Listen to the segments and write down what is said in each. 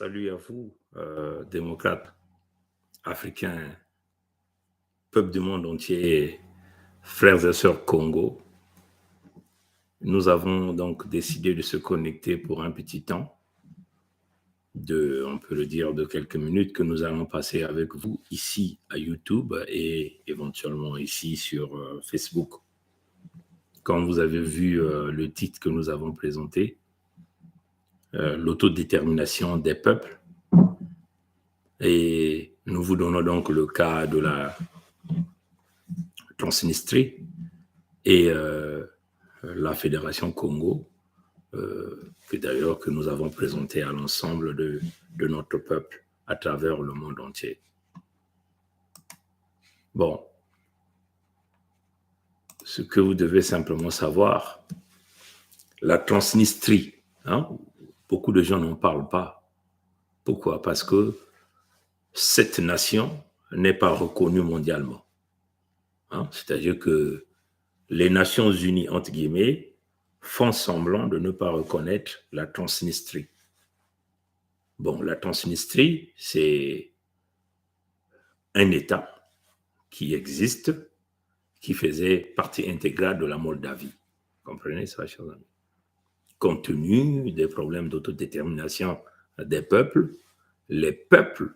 Salut à vous, démocrates africains, peuple du monde entier, frères et sœurs Congo. Nous avons donc décidé de se connecter pour un petit temps, on peut le dire, de quelques minutes que nous allons passer avec vous ici à YouTube et éventuellement ici sur Facebook. Comme vous avez vu le titre que nous avons présenté, l'autodétermination des peuples. Et nous vous donnons donc le cas de la Transnistrie et la Fédération Congo, que nous avons présenté à l'ensemble de notre peuple à travers le monde entier. Bon, ce que vous devez simplement savoir, la Transnistrie, beaucoup de gens n'en parlent pas. Pourquoi? Parce que cette nation n'est pas reconnue mondialement. C'est-à-dire que les Nations Unies, entre guillemets, font semblant de ne pas reconnaître la Transnistrie. Bon, la Transnistrie, c'est un État qui existe, qui faisait partie intégrale de la Moldavie. Vous comprenez ça, chers amis? Compte tenu des problèmes d'autodétermination des peuples, les peuples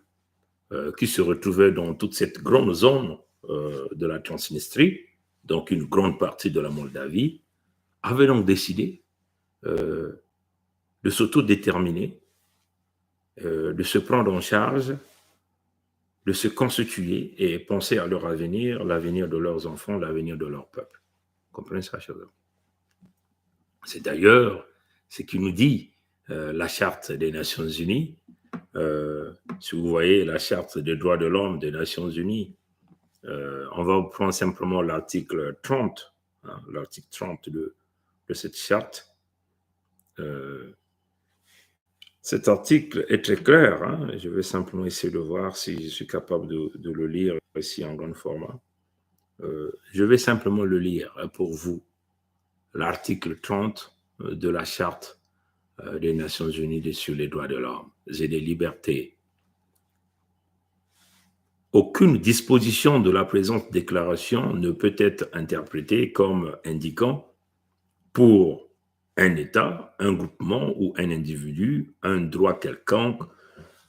qui se retrouvaient dans toute cette grande zone de la Transnistrie, donc une grande partie de la Moldavie, avaient donc décidé de s'autodéterminer, de se prendre en charge, de se constituer et penser à leur avenir, l'avenir de leurs enfants, l'avenir de leur peuple. Vous comprenez ça, chers amis? C'est d'ailleurs ce qui nous dit la Charte des Nations Unies. Si vous voyez la Charte des droits de l'homme des Nations Unies, on va prendre simplement l'article 30, l'article 30 de cette charte. Cet article est très clair. Je vais simplement essayer de voir si je suis capable de le lire ici en grand format. Je vais simplement le lire pour vous. L'article 30 de la Charte des Nations Unies sur les droits de l'homme et des libertés. Aucune disposition de la présente déclaration ne peut être interprétée comme indiquant pour un État, un groupement ou un individu un droit quelconque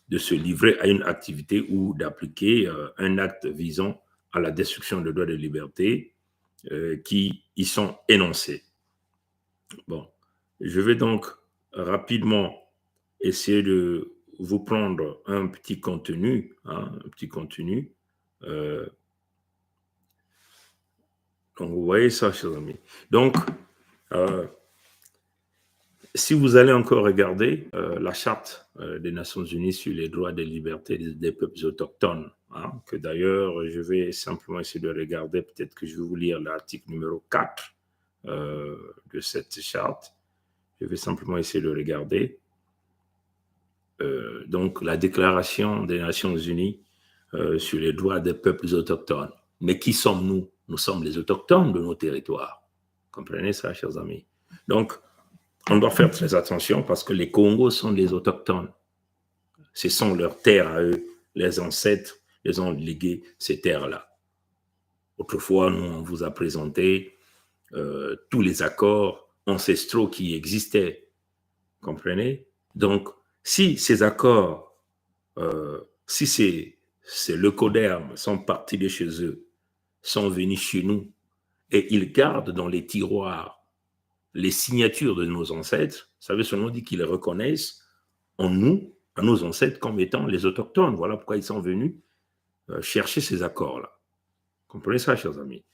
de se livrer à une activité ou d'appliquer un acte visant à la destruction des droits de liberté qui y sont énoncés. Bon, je vais donc rapidement essayer de vous prendre un petit contenu, donc, vous voyez ça, chers amis. Donc, si vous allez encore regarder la Charte des Nations Unies sur les droits et libertés des peuples autochtones, que d'ailleurs, je vais simplement essayer de regarder, peut-être que je vais vous lire l'article numéro 4 de cette charte. Je vais simplement essayer de regarder. Donc, la Déclaration des Nations Unies sur les droits des peuples autochtones. Mais qui sommes-nous? Nous sommes les autochtones de nos territoires. Comprenez ça, chers amis? Donc, on doit faire très attention parce que les Congos sont les autochtones. Ce sont leurs terres à eux. Les ancêtres les ont légué ces terres-là. Autrefois, nous, on vous a présenté tous les accords ancestraux qui existaient. Comprenez? Donc, si ces accords, si ces leucodermes sont partis de chez eux, sont venus chez nous, et ils gardent dans les tiroirs les signatures de nos ancêtres, ça veut seulement dire qu'ils reconnaissent en nous, à nos ancêtres, comme étant les autochtones. Voilà pourquoi ils sont venus chercher ces accords-là. Comprenez ça, chers amis?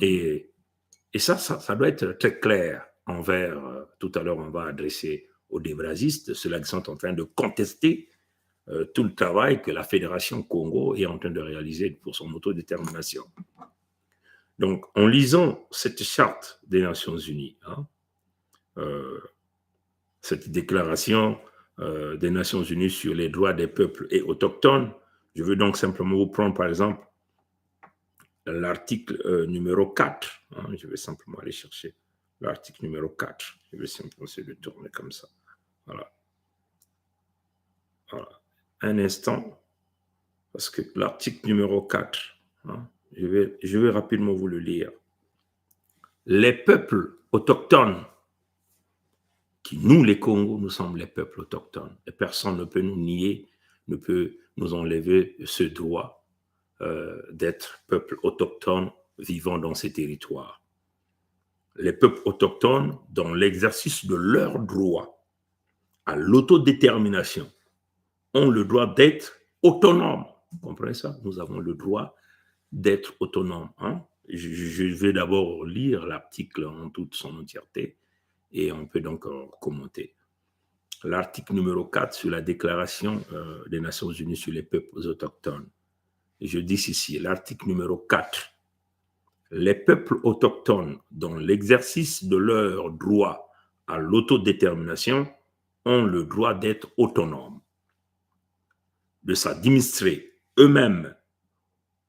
Et ça doit être très clair envers, tout à l'heure, on va adresser aux débrasistes, ceux-là qui sont en train de contester tout le travail que la Fédération Congo est en train de réaliser pour son autodétermination. Donc, en lisant cette charte des Nations Unies, cette déclaration des Nations Unies sur les droits des peuples et autochtones, je veux donc simplement vous prendre, par exemple, l'article numéro 4. Je vais simplement aller chercher l'article numéro 4. Je vais simplement essayer de tourner comme ça. Voilà. Voilà. Un instant, parce que l'article numéro 4, hein, je vais rapidement vous le lire. Les peuples autochtones, qui nous, les Congos, nous sommes les peuples autochtones, et personne ne peut nous nier, ne peut nous enlever ce droit d'être peuple autochtone vivant dans ces territoires. Les peuples autochtones, dans l'exercice de leur droit à l'autodétermination, ont le droit d'être autonomes. Vous comprenez ça? Nous avons le droit d'être autonomes. Hein? Je vais d'abord lire l'article en toute son entièreté et on peut donc commenter. L'article numéro 4 sur la déclaration des Nations Unies sur les peuples autochtones. Je dis ici, l'article numéro 4. Les peuples autochtones, dans l'exercice de leur droit à l'autodétermination, ont le droit d'être autonomes, de s'administrer eux-mêmes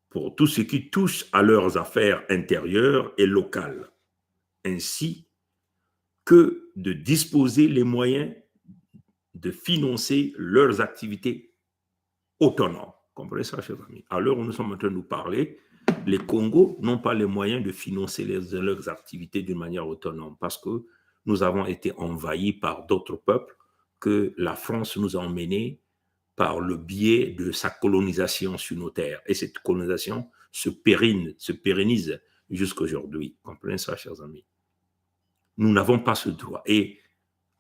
pour tout ce qui touche à leurs affaires intérieures et locales, ainsi que de disposer les moyens de financer leurs activités autonomes. Comprenez ça, chers amis? À l'heure où nous sommes en train de nous parler, les Congos n'ont pas les moyens de financer leurs activités d'une manière autonome parce que nous avons été envahis par d'autres peuples que la France nous a emmenés par le biais de sa colonisation sur nos terres. Et cette colonisation se pérennise jusqu'à aujourd'hui. Comprenez ça, chers amis? Nous n'avons pas ce droit. Et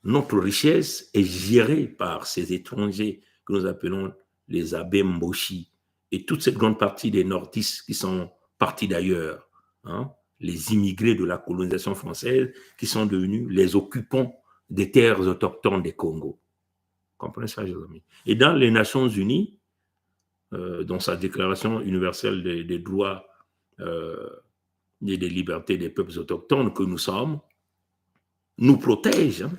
notre richesse est gérée par ces étrangers que nous appelons les Abbé Mboshi et toute cette grande partie des nordistes qui sont partis d'ailleurs, hein, les immigrés de la colonisation française qui sont devenus les occupants des terres autochtones des Congo. Comprenez ça, chers amis? Et dans les Nations Unies, dans sa déclaration universelle des droits et des libertés des peuples autochtones que nous sommes, nous protège hein,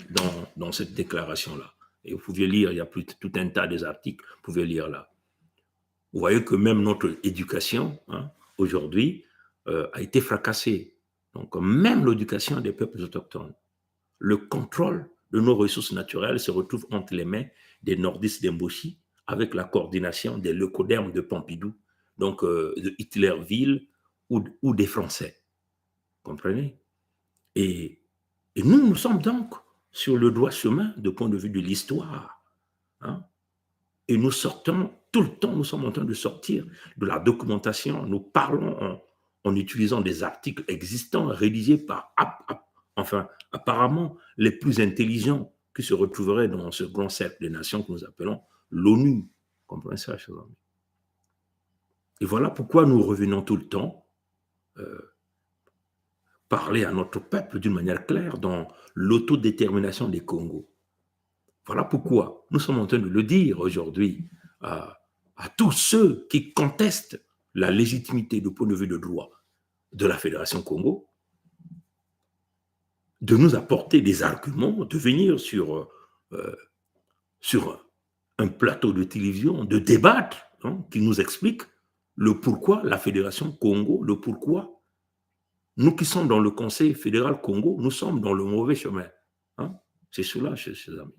dans cette déclaration-là. Et vous pouvez lire, il y a tout un tas d'articles, vous pouvez lire là. Vous voyez que même notre éducation, hein, aujourd'hui, a été fracassée. Donc, même l'éducation des peuples autochtones, le contrôle de nos ressources naturelles se retrouve entre les mains des nordistes d'Emboshi avec la coordination des leucodermes de Pompidou, donc de Hitlerville ou des Français. Comprenez? Et nous sommes donc sur le droit chemin du point de vue de l'histoire. Hein? Et nous sortons, tout le temps, nous sommes en train de sortir de la documentation. Nous parlons en utilisant des articles existants rédigés par, enfin, apparemment, les plus intelligents qui se retrouveraient dans ce grand cercle des nations que nous appelons l'ONU. Comprenez ça, chers amis? Et voilà pourquoi nous revenons tout le temps parler à notre peuple d'une manière claire dans l'autodétermination des Congos. Voilà pourquoi nous sommes en train de le dire aujourd'hui à tous ceux qui contestent la légitimité du point de vue de droit de la Fédération Congo, de nous apporter des arguments, de venir sur un plateau de télévision, de débattre, hein, qui nous explique le pourquoi la Fédération Congo, le pourquoi nous qui sommes dans le Conseil fédéral Congo, nous sommes dans le mauvais chemin. Hein? C'est cela, chers amis.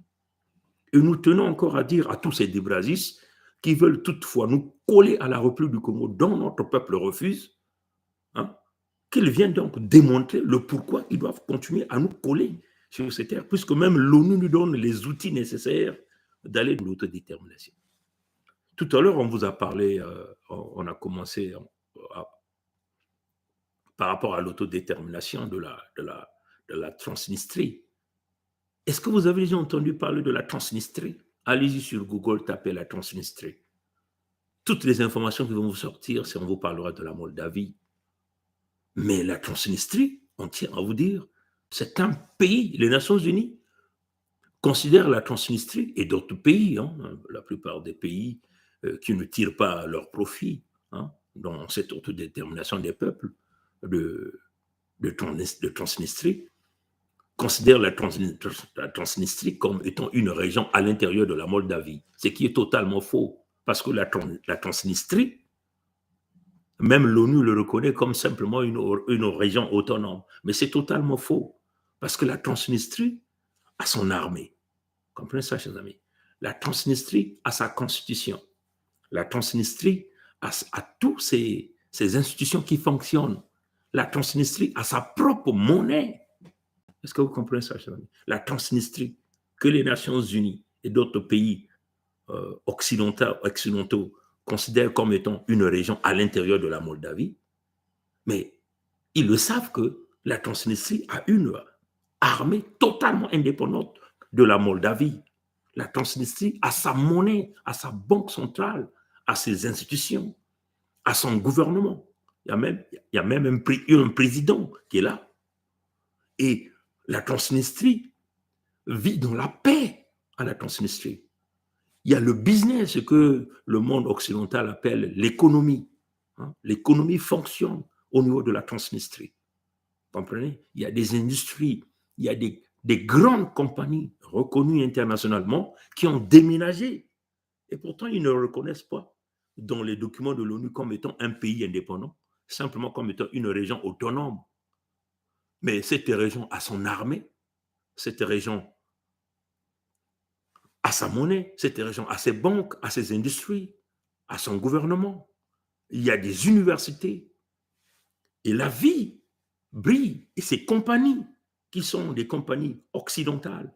Et nous tenons encore à dire à tous ces débrasistes qui veulent toutefois nous coller à la République du Congo dont notre peuple refuse, hein, qu'ils viennent donc démontrer le pourquoi ils doivent continuer à nous coller sur ces terres, puisque même l'ONU nous donne les outils nécessaires d'aller de l'autodétermination. Tout à l'heure, on vous a parlé, on a commencé par rapport à l'autodétermination de la Transnistrie. Est-ce que vous avez déjà entendu parler de la Transnistrie? Allez-y sur Google, tapez la Transnistrie. Toutes les informations qui vont vous sortir, c'est on vous parlera de la Moldavie. Mais la Transnistrie, on tient à vous dire, c'est un pays. Les Nations Unies considèrent la Transnistrie et d'autres pays, hein, la plupart des pays qui ne tirent pas leur profit hein, dans cette autodétermination des peuples de Transnistrie, considère la Transnistrie comme étant une région à l'intérieur de la Moldavie, ce qui est totalement faux, parce que la Transnistrie, même l'ONU le reconnaît comme simplement une région autonome, mais c'est totalement faux, parce que la Transnistrie a son armée. Comprenez ça, chers amis? La Transnistrie a sa constitution. La Transnistrie a tous ses institutions qui fonctionnent. La Transnistrie a sa propre monnaie. Est-ce que vous comprenez ça, chers amis? La Transnistrie, que les Nations Unies et d'autres pays occidentaux considèrent comme étant une région à l'intérieur de la Moldavie, mais ils le savent que la Transnistrie a une armée totalement indépendante de la Moldavie. La Transnistrie a sa monnaie, a sa banque centrale, a ses institutions, a son gouvernement. Il y a même un président qui est là. Et la Transnistrie vit dans la paix à la Transnistrie. Il y a le business que le monde occidental appelle l'économie. L'économie fonctionne au niveau de la Transnistrie. Vous comprenez? Il y a des industries, il y a des grandes compagnies reconnues internationalement qui ont déménagé. Et pourtant, ils ne le reconnaissent pas dans les documents de l'ONU comme étant un pays indépendant, simplement comme étant une région autonome. Mais cette région a son armée, cette région a sa monnaie, cette région a ses banques, a ses industries, a son gouvernement. Il y a des universités. Et la vie brille. Et ces compagnies, qui sont des compagnies occidentales,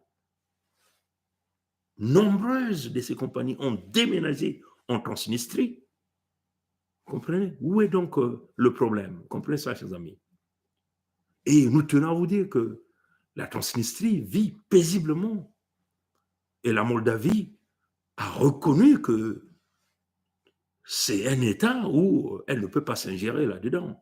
nombreuses de ces compagnies ont déménagé en Transnistrie. Vous comprenez? Où est donc le problème? Vous comprenez ça, chers amis? Et nous tenons à vous dire que la Transnistrie vit paisiblement. Et la Moldavie a reconnu que c'est un État où elle ne peut pas s'ingérer là-dedans,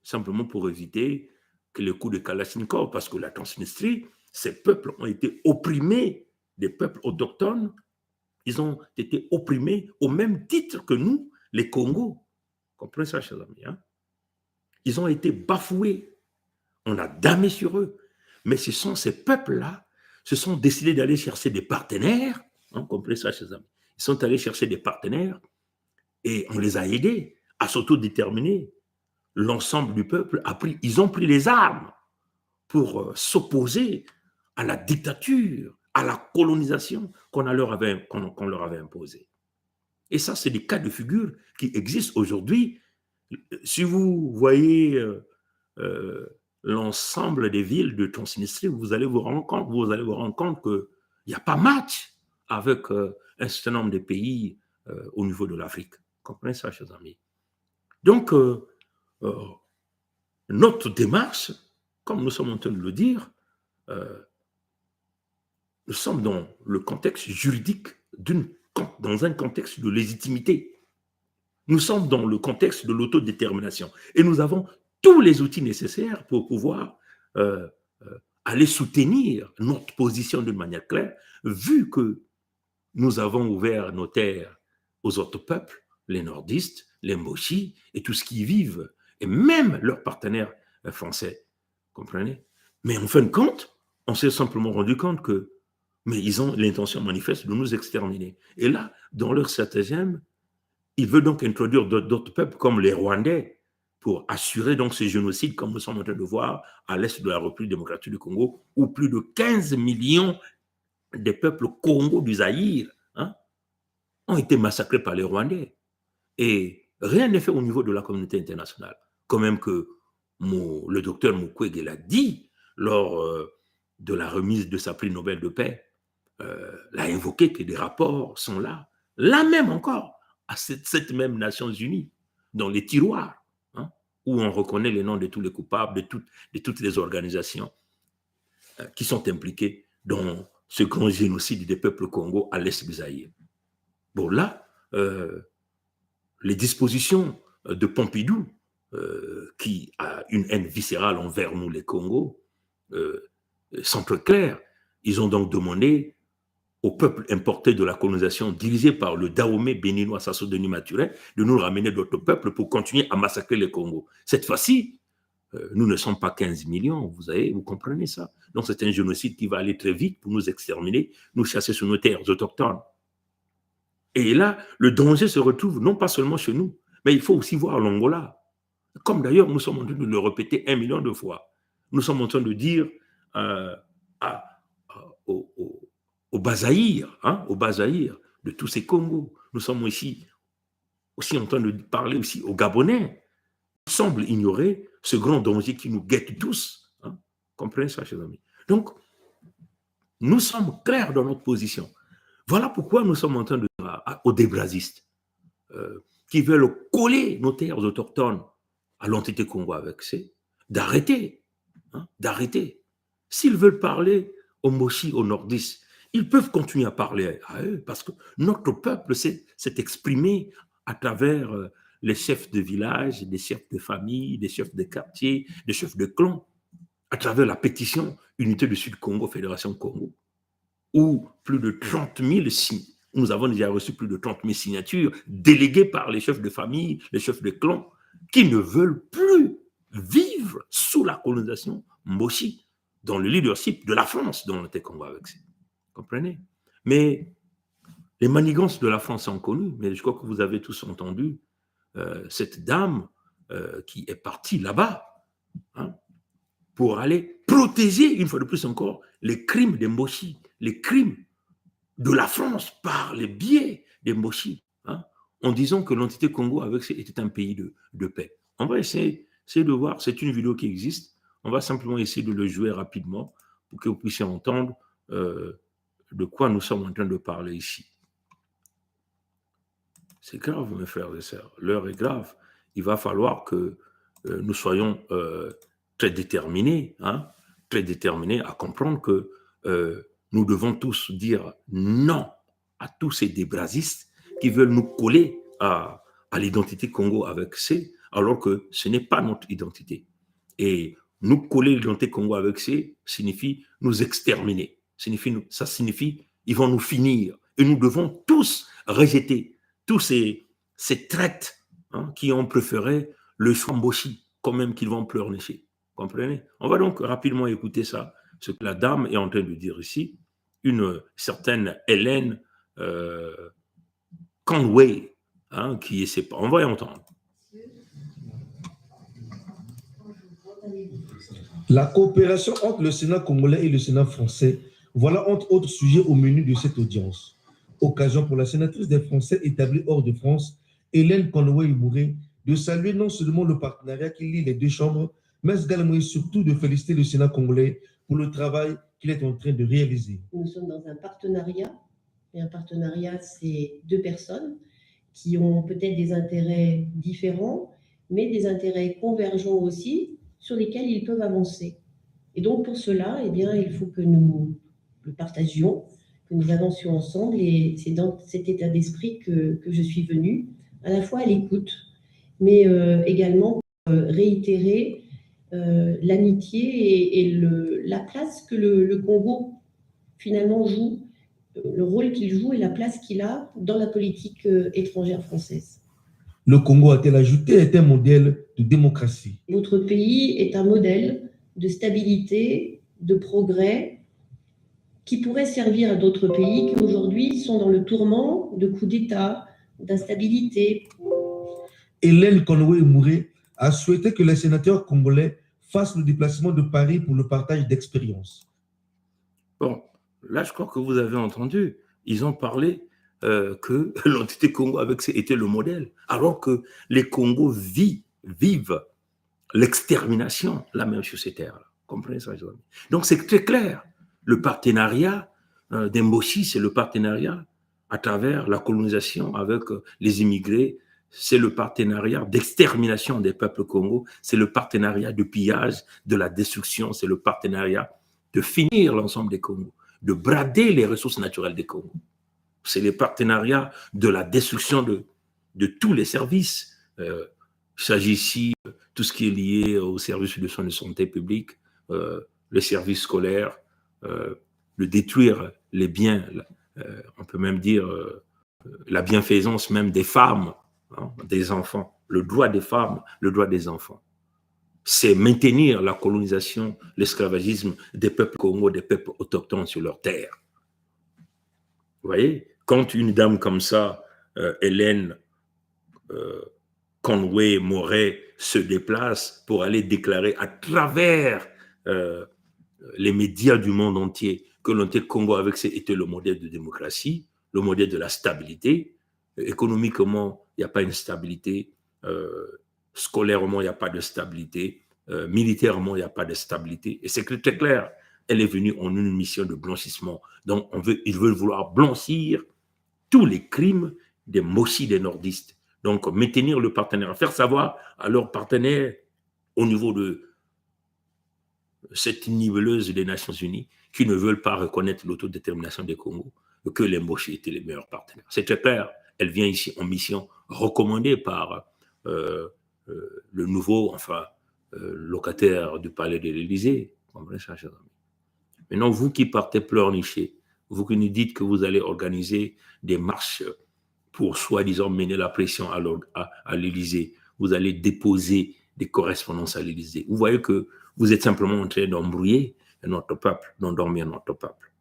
simplement pour éviter que les coups de Kalachnikov, parce que la Transnistrie, ces peuples ont été opprimés, des peuples autochtones, ils ont été opprimés au même titre que nous, les Congos. Comprenez ça, chers amis, hein? Ils ont été bafoués, on a damé sur eux. Mais ce sont ces peuples-là, se sont décidés d'aller chercher des partenaires, hein, comprenez ça, chers amis. Ils sont allés chercher des partenaires et on les a aidés à s'autodéterminer. L'ensemble du peuple ils ont pris les armes pour s'opposer à la dictature, à la colonisation qu'on leur avait imposée. Et ça, c'est des cas de figure qui existent aujourd'hui. Si vous voyez l'ensemble des villes de Transnistrie, vous allez vous rendre compte qu'il n'y a pas match avec un certain nombre de pays au niveau de l'Afrique. Comprenez ça, chers amis? Donc, notre démarche, comme nous sommes en train de le dire, nous sommes dans le contexte juridique, dans un contexte de légitimité. Nous sommes dans le contexte de l'autodétermination. Et nous avons tous les outils nécessaires pour pouvoir aller soutenir notre position d'une manière claire, vu que nous avons ouvert nos terres aux autres peuples, les nordistes, les mochis et tout ce qui y vivent, et même leurs partenaires français. Comprenez? Mais en fin de compte, on s'est simplement rendu compte que ils ont l'intention manifeste de nous exterminer. Et là, dans leur stratagème, ils veulent donc introduire d'autres peuples comme les Rwandais pour assurer donc ce génocide, comme nous sommes en train de voir à l'est de la République démocratique du Congo, où plus de 15 millions des peuples Congo du Zaïre ont été massacrés par les Rwandais. Et rien n'est fait au niveau de la communauté internationale. Quand même que le docteur Mukwege l'a dit lors de la remise de sa prix Nobel de paix, l'a invoqué que des rapports sont là même encore, à cette même Nations Unies, dans les tiroirs, où on reconnaît les noms de tous les coupables, de toutes les organisations qui sont impliquées dans ce grand génocide des peuples Congo à l'est du Zaïre. Bon, là, les dispositions de Pompidou, qui a une haine viscérale envers nous, les Congos, sont très claires. Ils ont donc demandé au peuple importé de la colonisation dirigé par le Dahomey béninois Sassou Denis Maturin de nous ramener d'autres peuples pour continuer à massacrer les Congos. Cette fois-ci, nous ne sommes pas 15 millions, vous comprenez ça. Donc c'est un génocide qui va aller très vite pour nous exterminer, nous chasser sur nos terres autochtones. Et là, le danger se retrouve non pas seulement chez nous, mais il faut aussi voir l'Angola. Comme d'ailleurs, nous sommes en train de le répéter 1 million de fois. Nous sommes en train de dire aux au Bas-Zaïre, hein, au Bas-Zaïre, de tous ces Congos. Nous sommes ici aussi en train de parler aussi aux Gabonais. Il semble ignorer ce grand danger qui nous guette tous. Hein. Comprenez ça, chers amis. Donc, nous sommes clairs dans notre position. Voilà pourquoi nous sommes en train de dire aux débrasistes qui veulent coller nos terres autochtones à l'entité Congo avec C, d'arrêter. Hein, d'arrêter. S'ils veulent parler aux Moshi, aux Nordistes, ils peuvent continuer à parler à eux parce que notre peuple s'est exprimé à travers les chefs de village, des chefs de famille, des chefs de quartier, des chefs de clan, à travers la pétition Unité du Sud-Congo, Fédération Congo, où plus de 30 000 nous avons déjà reçu plus de 30 000 signatures déléguées par les chefs de famille, les chefs de clan, qui ne veulent plus vivre sous la colonisation Moshi, dans le leadership de la France, dont on était Congo avec ça. Comprenez? Mais les manigances de la France sont connues, mais je crois que vous avez tous entendu cette dame qui est partie là-bas, hein, pour aller protéger, une fois de plus encore, les crimes des Moshi, les crimes de la France par les biais des Moshi, hein, en disant que l'entité Congo avec était un pays de paix. On va essayer de voir, c'est une vidéo qui existe, on va simplement essayer de le jouer rapidement pour que vous puissiez entendre de quoi nous sommes en train de parler ici. C'est grave, mes frères et sœurs, l'heure est grave. Il va falloir que nous soyons très déterminés, hein, très déterminés à comprendre que nous devons tous dire non à tous ces débrasistes qui veulent nous coller à l'identité Congo avec C, alors que ce n'est pas notre identité. Et nous coller l'identité Congo avec C signifie nous exterminer. Ça signifie ils vont nous finir. Et nous devons tous rejeter tous ces traites, hein, qui ont préféré le Swamboshi, quand même qu'ils vont pleurnicher. Comprenez? On va donc rapidement écouter ça, ce que la dame est en train de dire ici. Une certaine Hélène Conway, hein, qui est ses parents. On va y entendre. La coopération entre le Sénat congolais et le Sénat français, voilà entre autres sujets au menu de cette audience. Occasion pour la sénatrice des Français établie hors de France, Hélène Conway-Mouré, de saluer non seulement le partenariat qui lie les deux chambres, mais également et surtout de féliciter le Sénat congolais pour le travail qu'il est en train de réaliser. Nous sommes dans un partenariat, et un partenariat, c'est deux personnes qui ont peut-être des intérêts différents, mais des intérêts convergents aussi, sur lesquels ils peuvent avancer. Et donc pour cela, eh bien, il faut que nous le partagions, que nous avancions ensemble, et c'est dans cet état d'esprit que je suis venue, à la fois à l'écoute, mais également réitérer l'amitié et la place que le Congo finalement joue, le rôle qu'il joue et la place qu'il a dans la politique étrangère française. Le Congo, a-t-elle ajouté, est un modèle de démocratie. Votre pays est un modèle de stabilité, de progrès, qui pourrait servir à d'autres pays qui aujourd'hui sont dans le tourment de coups d'État, d'instabilité. Hélène Conway-Mouré a souhaité que les sénateurs congolais fassent le déplacement de Paris pour le partage d'expériences. Bon, là, je crois que vous avez entendu. Ils ont parlé que l'entité Congo avec était le modèle, alors que les Congos vivent l'extermination, la même sur ces terres-là. Comprenez ça, Joël? Donc, c'est très clair. Le partenariat des Moshi, c'est le partenariat à travers la colonisation avec les immigrés. C'est le partenariat d'extermination des peuples Congo. C'est le partenariat de pillage, de la destruction. C'est le partenariat de finir l'ensemble des Congos, de brader les ressources naturelles des Congos. C'est le partenariat de la destruction de tous les services. Il s'agit ici de tout ce qui est lié aux services de soins de santé publique, les services scolaires, de détruire les biens, on peut même dire la bienfaisance même des femmes, hein, des enfants, le droit des femmes, le droit des enfants. C'est maintenir la colonisation, l'esclavagisme des peuples congolais, des peuples autochtones sur leur terre. Vous voyez, quand une dame comme ça, Hélène Conway-Mouré, se déplace pour aller déclarer à travers les médias du monde entier que l'unité Congo avec était le modèle de démocratie, le modèle de la stabilité. Économiquement, il n'y a pas une stabilité. Scolairement, il n'y a pas de stabilité. Militairement, il n'y a pas de stabilité. Et c'est très clair. Elle est venue en une mission de blanchissement. Donc, ils veulent vouloir blanchir tous les crimes des Mossi des nordistes. Donc, maintenir le partenaire, faire savoir à leurs partenaires au niveau de cette niveleuse des Nations Unies qui ne veulent pas reconnaître l'autodétermination des Congo, que les Mossi étaient les meilleurs partenaires. C'est très clair. Elle vient ici en mission recommandée par le nouveau, locataire du palais de l'Élysée. Maintenant, vous qui partez pleurnicher, vous qui nous dites que vous allez organiser des marches pour soi-disant mener la pression à l'Élysée, vous allez déposer des correspondances à l'Élysée. Vous voyez que vous êtes simplement en train d'embrouiller notre peuple, d'endormir notre peuple.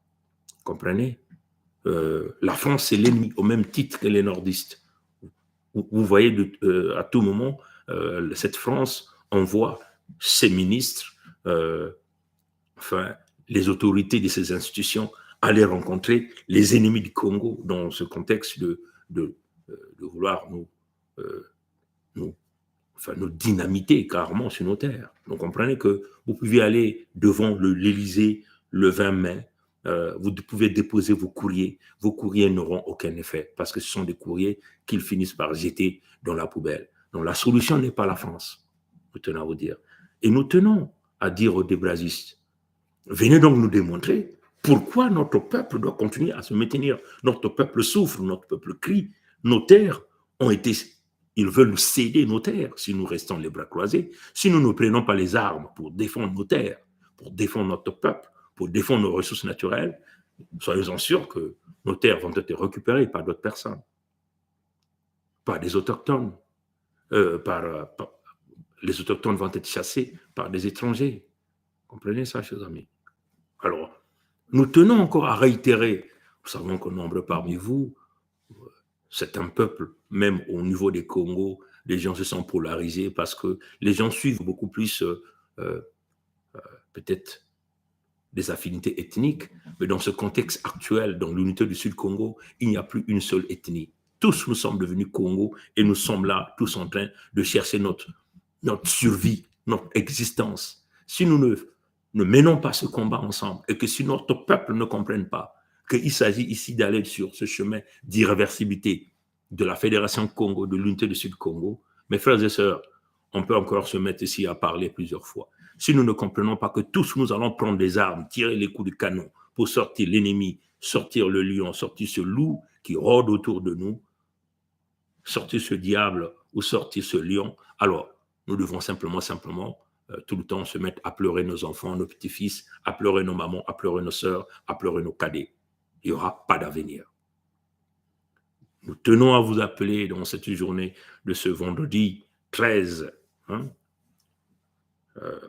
Comprenez? La France, c'est l'ennemi au même titre que les nordistes. Vous voyez à tout moment, cette France envoie ses ministres, les autorités de ces institutions aller rencontrer les ennemis du Congo dans ce contexte de vouloir nous dynamiter carrément sur nos terres. Donc comprenez que vous pouvez aller devant l'Élysée le 20 mai, vous pouvez déposer vos courriers n'auront aucun effet parce que ce sont des courriers qu'ils finissent par jeter dans la poubelle. Donc la solution n'est pas la France, nous tenons à vous dire. Et nous tenons à dire aux débrasistes, venez donc nous démontrer pourquoi notre peuple doit continuer à se maintenir. Notre peuple souffre, notre peuple crie, nos terres ils veulent nous céder nos terres si nous restons les bras croisés, si nous ne prenons pas les armes pour défendre nos terres, pour défendre notre peuple, pour défendre nos ressources naturelles, soyez-en sûrs que nos terres vont être récupérées par d'autres personnes, par des autochtones, les autochtones vont être chassés par des étrangers. Comprenez ça, chers amis? Alors, nous tenons encore à réitérer, nous savons que nombre parmi vous, c'est un peuple, même au niveau des Congo, les gens se sont polarisés parce que les gens suivent beaucoup plus peut-être des affinités ethniques, mais dans ce contexte actuel, dans l'unité du Sud-Congo, il n'y a plus une seule ethnie. Tous nous sommes devenus Congo et nous sommes là, tous en train de chercher notre survie, notre existence. Si nous ne menons pas ce combat ensemble et que si notre peuple ne comprenne pas qu'il s'agit ici d'aller sur ce chemin d'irréversibilité de la Fédération Congo, de l'unité du Sud-Congo, mes frères et sœurs, on peut encore se mettre ici à parler plusieurs fois. Si nous ne comprenons pas que tous nous allons prendre des armes, tirer les coups de canon pour sortir l'ennemi, sortir le lion, sortir ce loup qui rôde autour de nous, sortir ce diable ou sortir ce lion, alors nous devons simplement tout le temps se mettre à pleurer nos enfants, nos petits-fils, à pleurer nos mamans, à pleurer nos sœurs, à pleurer nos cadets. Il n'y aura pas d'avenir. Nous tenons à vous appeler dans cette journée de ce vendredi 13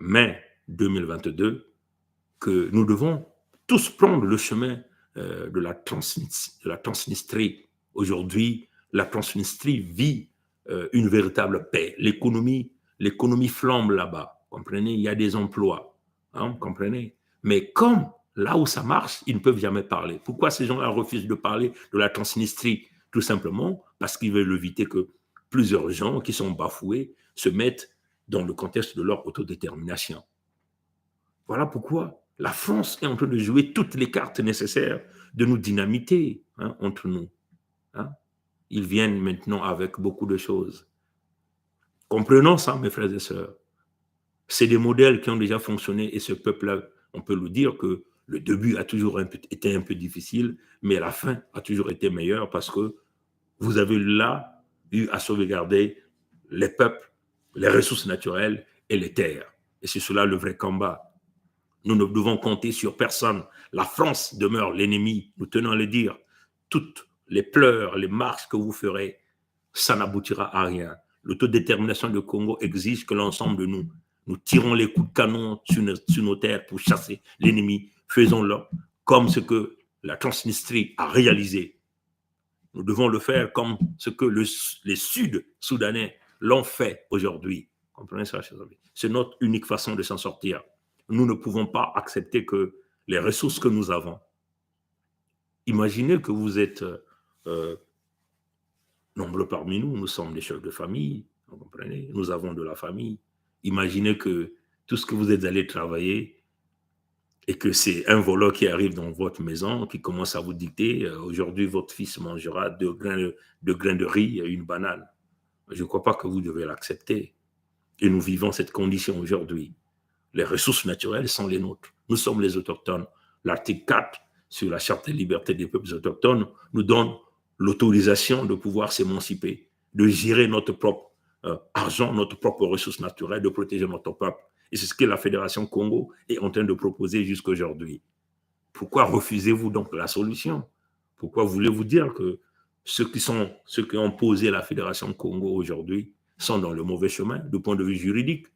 mai 2022 que nous devons tous prendre le chemin de la Transnistrie. Aujourd'hui, la Transnistrie vit une véritable paix. L'économie flambe là-bas. Comprenez, il y a des emplois. Comprenez. Mais comme là où ça marche, ils ne peuvent jamais parler. Pourquoi ces gens-là refusent de parler de la Transnistrie? Tout simplement parce qu'ils veulent éviter que plusieurs gens qui sont bafoués se mettent dans le contexte de leur autodétermination. Voilà pourquoi la France est en train de jouer toutes les cartes nécessaires de nous dynamiter entre nous. Ils viennent maintenant avec beaucoup de choses. Comprenons ça, mes frères et sœurs. C'est des modèles qui ont déjà fonctionné et ce peuple-là, on peut le dire que le début a toujours été un peu difficile, mais la fin a toujours été meilleure parce que vous avez là eu à sauvegarder les peuples, les ressources naturelles et les terres. Et c'est cela le vrai combat. Nous ne devons compter sur personne. La France demeure l'ennemi, nous tenons à le dire. Toutes les pleurs, les marches que vous ferez, ça n'aboutira à rien. L'autodétermination du Congo exige que l'ensemble de nous tirons les coups de canon sur nos terres pour chasser l'ennemi. Faisons-le comme ce que la Transnistrie a réalisé. Nous devons le faire comme ce que les Sud-Soudanais l'ont fait aujourd'hui. Comprenez ça, chers amis? C'est notre unique façon de s'en sortir. Nous ne pouvons pas accepter que les ressources que nous avons. Imaginez que vous êtes nombreux parmi nous, nous sommes des chefs de famille, vous comprenez, nous avons de la famille. Imaginez que tout ce que vous êtes allé travailler et que c'est un voleur qui arrive dans votre maison, qui commence à vous dicter, aujourd'hui votre fils mangera 2 grains de riz et une banane. Je ne crois pas que vous devez l'accepter. Et nous vivons cette condition aujourd'hui. Les ressources naturelles sont les nôtres. Nous sommes les autochtones. L'article 4 sur la Charte des libertés des peuples autochtones nous donne l'autorisation de pouvoir s'émanciper, de gérer notre propre argent, notre propre ressource naturelle, de protéger notre peuple. Et c'est ce que la Fédération Congo est en train de proposer jusqu'à aujourd'hui. Pourquoi refusez-vous donc la solution? Pourquoi voulez-vous dire que ceux qui ont posé la Fédération Congo aujourd'hui sont dans le mauvais chemin, du point de vue juridique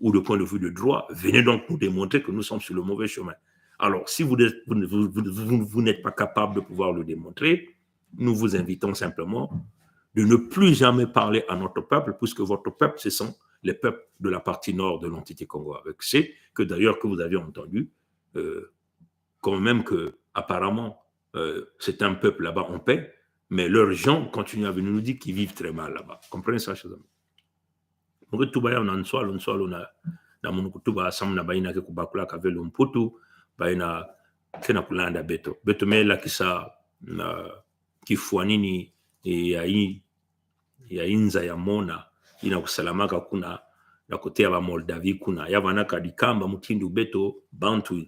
ou du point de vue de droit? Venez donc nous démontrer que nous sommes sur le mauvais chemin. Alors, si vous n'êtes pas capable de pouvoir le démontrer, nous vous invitons simplement de ne plus jamais parler à notre peuple, puisque votre peuple, ce sont les peuples de la partie nord de l'entité Congo. Avec c'est que d'ailleurs que vous avez entendu, quand même que apparemment c'est un peuple là-bas en paix, mais leurs gens continuent à venir nous dire qu'ils vivent très mal là-bas. Comprenez ça, chers amis? Donc tout baya on a na mon kutuba sam na baina ke kubakula ka velo mputu baina tena kulanda beto mela kisa na kifuanini ya inza ya mona ina kusalamaka kuna na kotea ba Moldavie kuna yavana kadikamba mutindu beto bantu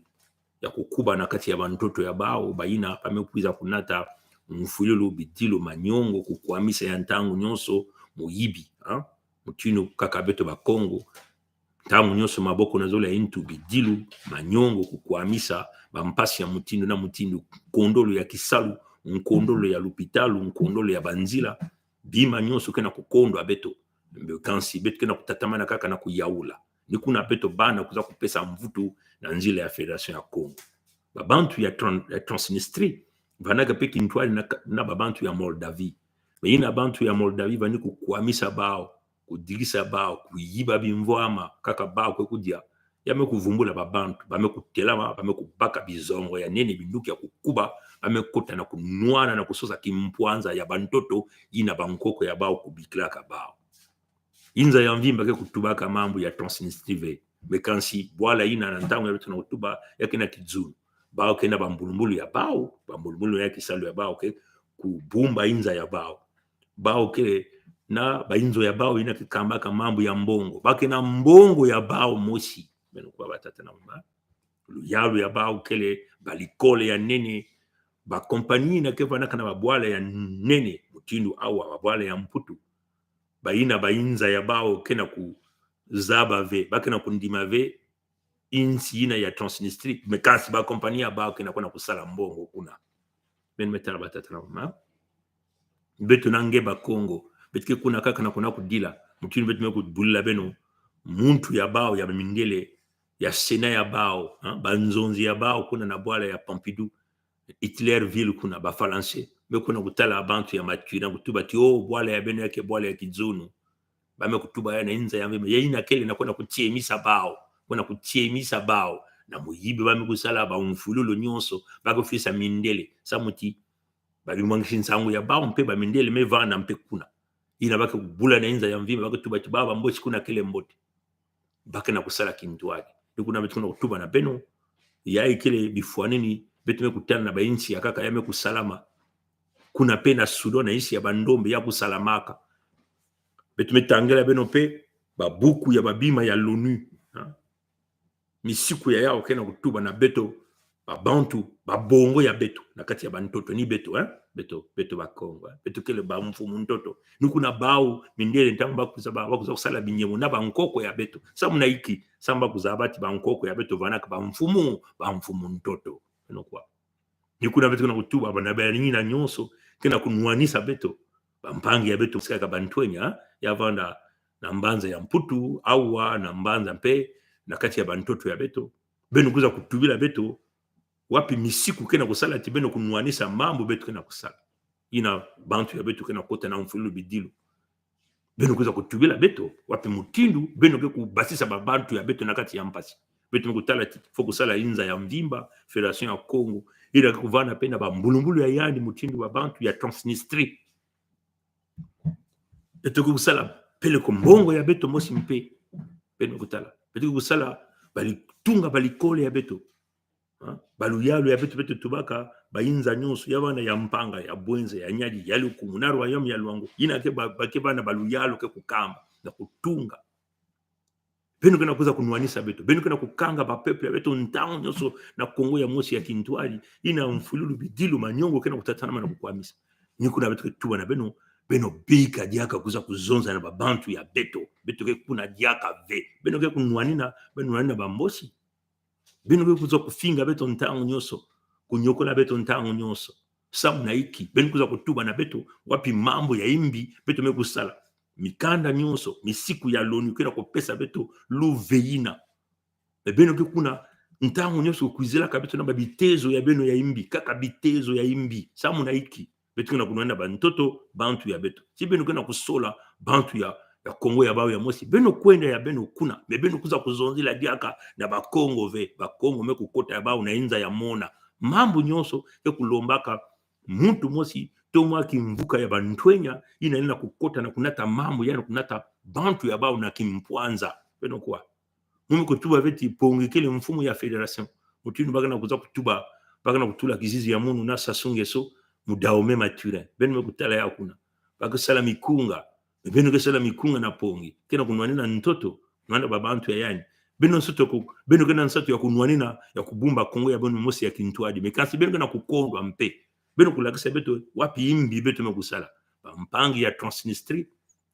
ya kukuba na kati ya bantoto ya bao baina pamekuiza kunata mfulilo bidilo manyongo kukwamisa ya ntangu nyonso muyibi mutino kaka beto ba Congo ntangu nyonso maboko nazola intu bidilu manyongo kukwamisa bampasi ya mutino na mutino kondolo ya kisalu nkondolo ya lupitalu nkondolo ya banzila bima nyonso kena kukondo abeto kansi beto kena kutatamana kaka na kuyaula ni kuna beto bana kuza kupesa mvutu na nzila ya Federation ya Congo babantu ya Transnistrie vanaka peki ntwali na babantu ya Moldavie beina bantu ya Moldavie vani kukwamisa bao kudigisa bao kuyiba bimvwama kaka bao kwekudia yame kuvumbula babantu bame kutelama bame kubaka bizongo ya nene binduki ya kukuba bame kota na kunwana na kusosa kimpwanza ya bantoto ina bankoko ya bao kubiklaka bao inza ya mvimba ke kutubaka mambo ya Transnistrie mekansi bwala ina na ntango ya betu na kutuba yake na kizunu bao kena bambulumbulu ya bao bambulumbulu ya kisalu ya bao ke kubumba inza ya bao ke na bainzo ya bao ina kikambaka mambo ya mbongo bake na mbongo ya bao mosi beno kwa batata na mama luyalu ya bao kele balikole ya nene ba kompani na kevana kana babwala ya nene mutindu au babwala ya mputu baina bainza ya bao kena ku zaba ve bake na kundima ve insi ina ya Transnistrie mekansi ba kompani ya bao kena kuna kusala mbongo kuna ben metala batata na mama betu nange ba Congo betike kuna kaka na kuna kudila mutini betu meku bulila beno muntu ya bao ya mindele ya sena ya bao banzonzi ya bao kuna na bwala ya Pompidou Hitlerville kuna ba Français me kuna kutala abantu ya Mathieu na kutuba ti bwala ya beno yake bwala ya kizunu bame kutuba ya na inza ya meme ina kele na kuna kutiemisa bao kuna kutiemisa bao na muyibe bame kusala ba umfululo nyonso bakofisa mindele samuti balimwangisha nsangu ya bao mpe ba mindele me vana mpe kuna ina bake kubula na inza ya mvimba bake tuba baba mbochi kuna kele mbote bake na kusala kintwaki nikuna betu kuna kutuba na beno ya ikele bifuanini betu mekutana na bainchi ya kaka yame kusalama kuna pena Sudan na inchi ya bandombe ya kusalamaka betu metangela beno pe babuku ya babima ya l'ONU misiku ya yao kena kutuba na beto babantu babongo ya beto na kati ya bantoto ni beto beto ba Congo beto kele ba mfumu ntoto nikuna bao mindele ntamba bakuza kusala binyemo na bankoko ya beto samuna iki samba kuzabati bankoko ya beto vanaka ba mfumu ntoto nokwa nikuna beto kuna kutuba bana bani na nyonso kena kunwanisa beto bampangi ya beto sika bantwenya ya vanda na mbanza ya mputu au na mbanza mpe na kati ya bantoto ya beto beno kuza kutubila beto wapi misiku kena kusala tibeno kunwanisa mambo betu kena kusala ina bantu ya betu kena kota na mfulu bidilu beno kuza kutubila beto wapi mutindu beno ke kubasisa babantu ya betu nakati ya mpasi betu mekutala fokusala inza ya mvimba Fédération ya Congo ila kuvana pena ba mbulumbulu ya yandi mutindu wa bantu ya Transnistrie betu kusala pele kombongo ya beto mosi mpe betu kutala betu kusala balitunga balikole ya beto baluyalo ya beto tubaka bayinza nyonso ya bana ya mpanga ya bwenze ya nyadi ya lukumu na royaume ya Luango ina ke bake bana baluyalo ke kukamba na kutunga beno kana kuza kunwanisa beto beno kana kukanga ba peuple ya beto ntango nyonso na Kongo ya mosi ya Kintwali ina mfululu bidilu manyongo kana kutatana na kukwamisa niko na beto tuba na beno bika diaka kuza kuzonza na babantu ya beto ke kuna diaka ve beno ke kunwanina ba mbosi beno ke kuza kufinga beto ntango nyonso kunyokola beto ntango nyonso samu na iki beno kuza kutuba na beto wapi mambo ya imbi beto mekusala mikanda nyonso misiku ya lonu kena kopesa beto luveina beno ke kuna ntango nyonso kuizela ka beto na babitezo ya beno ya imbi kaka bitezo ya imbi samu na iki beto kuna kunwanda bantoto bantu ya beto si beno kena kusola bantu ya Kongo ya bao ya mosi beno kwenda ya beno kuna beno kuza kuzonzila diaka na ba Kongo ve ba Kongo mekukota ya bao na inza ya mona mambo nyonso ke kulombaka muntu mosi tomwa kimvuka ya bantwenya inaenda kukota na kunata mambo yana kunata bantu ya bao na kimpwanza beno kwa mume kutuba veti pongekele mfumo ya federation mutinu baka na kuza kutuba baka na kutula kizizi ya munu na sasungeso mudaome mature beno mekutala ya kuna baka sala mikunga beno ke sala mikunga na pongi kena kunwanina ntoto nwana babantu ya yani beno kena nsato ya kunwanina ya kubumba Kongo ya beno mosi ya Kintwali mekasi beno kena kukondwa mpe beno kulakisa beto wapi imbi beto mekusala mpangi ya Transnistrie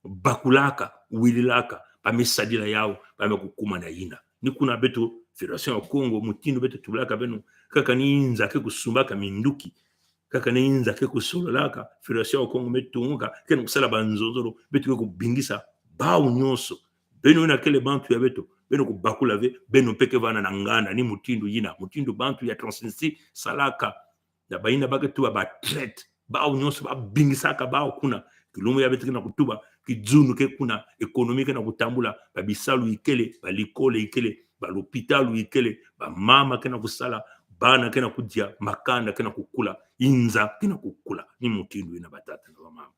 bakulaka wililaka bamesadila yao bamekukuma na ina ni kuna beto Fédération ya Congo mutindo beto tubulaka beno kaka ninza ke kusumbaka minduki kaka ninza ke kusololaka Fédération ya Congo metunga kena kusala banzozolo beto ke kubingisa bao nyonso beno na kele bantu ya beto beno kubakula ve beno peke vana na nganda ni mutindo yina mutindo bantu ya Transnistrie salaka na baina baka tuba ba traite bao nyonso ba bingisaka bao kuna kilumu ya betu na kutuba kijunu ke kuna ekonomike na kutambula ba bisalu ikele ba likole ikele ba l'hôpital ikele ba mama kena kusala bana kena kudia makanda kena kukula inza kena kukula ni mutindo ina batata na mama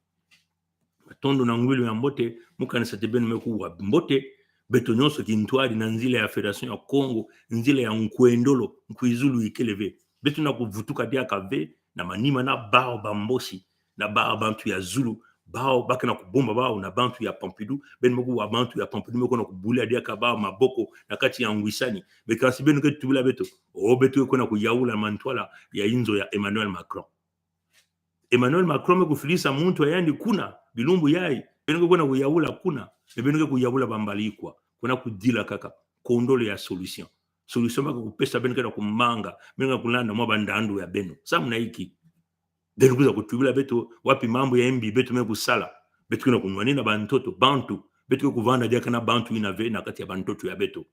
batondo na ngwilo ya mbote mukanisa tebenu mekuwa mbote beto nyonso Kintwali na nzile ya Fédération ya Congo nzile ya nkwendolo nkwizulu ikeleve betu na kuvutuka diaka ve na manima na bao bambosi na bao bantu ya Zulu bao baka na kubomba bao na bantu ya Pompidou benu moku wa bantu ya Pompidou meko na kubula diaka bao maboko na kati ya ngwisani bekasi benu ke tubula beto betu ko na kuyaula mantwala ya inzo ya Emmanuel Macron mekufilisa muntu ayandi kuna bilumbu yai benu ko na kuyaula kuna benu ke kuyaula bambalikwa kuna kudila kaka kondole ya solution baka kupesa benu kana kumanga benu kulanda mwa bandandu ya benu samu na iki benu kuza kutubila beto wapi mambo ya imbi betu mekusala betu kuna kunwanina bantoto bantu betu kuvanda dia kana bantu inave na kati ya bantoto ya beto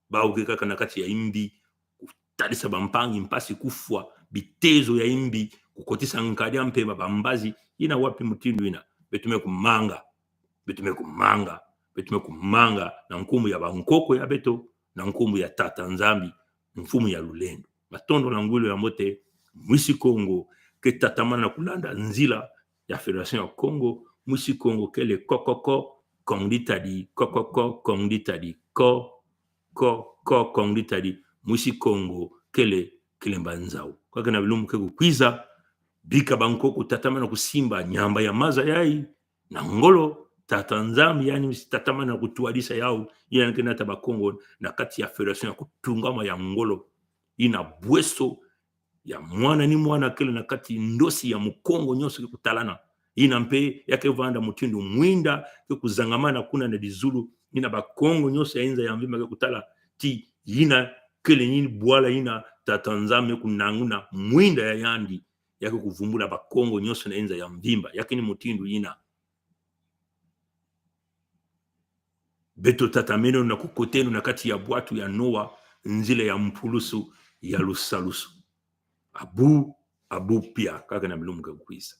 bao kaka na kati ya imbi kutalisa bampangi mpasi kufwa bitezo ya imbi kukotisa nkadi mpema bambazi ina wapi mutindu ina betu mekumanga na nkumu ya bankoko ya beto na nkumu ya tata nzambi mfumu ya lulendo matondo na ngwilo ya mote mwisi Kongo ke tatamana na kulanda nzila ya Fédération ya Congo mwisi Kongo kele kokoko kongditadi kokoko kongditadi kongditadi mwisi Kongo kele kilemba nzau kwa kana bilumu ke kukwiza bika bankoko tatamana kusimba nyamba ya maza yai na ngolo tata nzambi yani tatamana na kutuadisa yao ina nkena taba Kongo na kati ya Fédération ya kutungama ya ngolo ina bweso ya mwana ni mwana kele na kati ndosi ya mukongo nyonso kutalana ina mpe yake vanda mutindo mwinda kuzangamana kuna na dizulu ina bakongo nyonso ya inza ya mvima kutala ti ina kele nini bwala ina tatanzame kunanguna mwinda ya yandi yake kuvumbula bakongo nyonso na inza ya mvimba yake ni mutindo ina beto tatameno na kukotenu na kati ya bwatu ya Noa nzile ya mpulusu ya lusalusu abu pia kaka na bilumu kukwisa